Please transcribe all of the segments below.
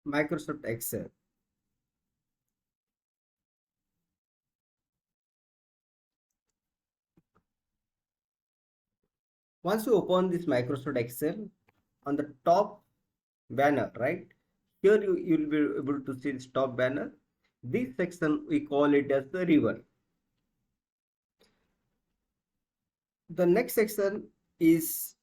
Microsoft Excel. Once you open this Microsoft Excel, on the top banner, right? Here you'll be able to see this top banner. This section we call it as the ribbon. The next section is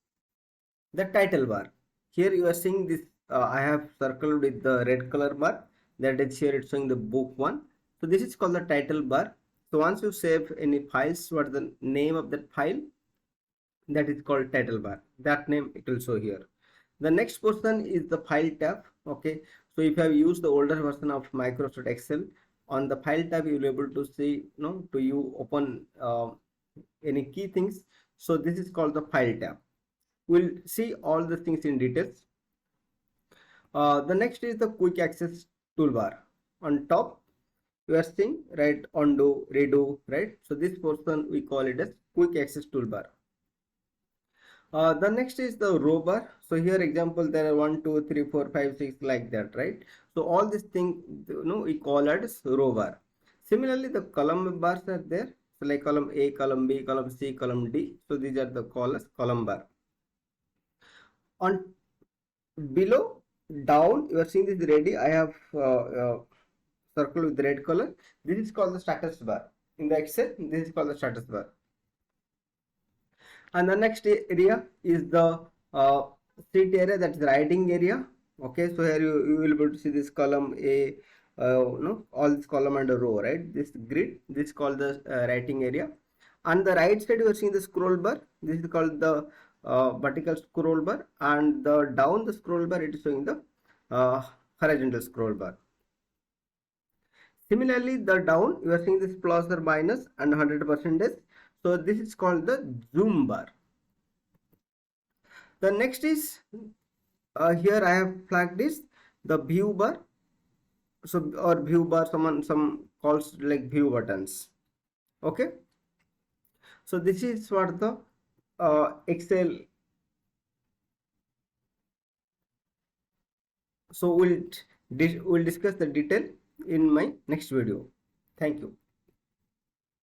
the title bar. Here you are seeing this. I have circled with the red color bar. That is here it's showing the book one. So this is called the title bar. So once you save any files, what the name of that file? That is called title bar. That name it will show here. The next portion is the file tab. Okay, so if you have used the older version of Microsoft Excel, on the file tab you will be able to see, to you open any key things. So this is called the file tab. We'll see all the things in details. The next is the quick access toolbar. On top you are seeing, right, undo, redo, right? So this portion we call it as quick access toolbar. The next is the row bar. So here example there are 1 2 3 4 5 6 like that, right? So all these things we call it as row bar. Similarly the column bars are there. So like column A, column B, column C, column D. So these are the called as column bar. On below down you are seeing this ready. I have circle with red color. This is called the status bar. In the Excel this is called the status bar. And the next area is the sheet area, that is writing area. Okay, so here you will be able to see this column A, all this column and a row, right? This grid, this is called the writing area. On the right side you are seeing the scroll bar. This is called the vertical scroll bar, and the down the scroll bar it is showing the horizontal scroll bar. Similarly the down you are seeing this plus or minus and 100%. So this is called the zoom bar. The next is here I have flagged this the view bar. So or view bar, some calls like view buttons. Okay, so this is what the Excel. So we'll discuss the detail in my next video. Thank you.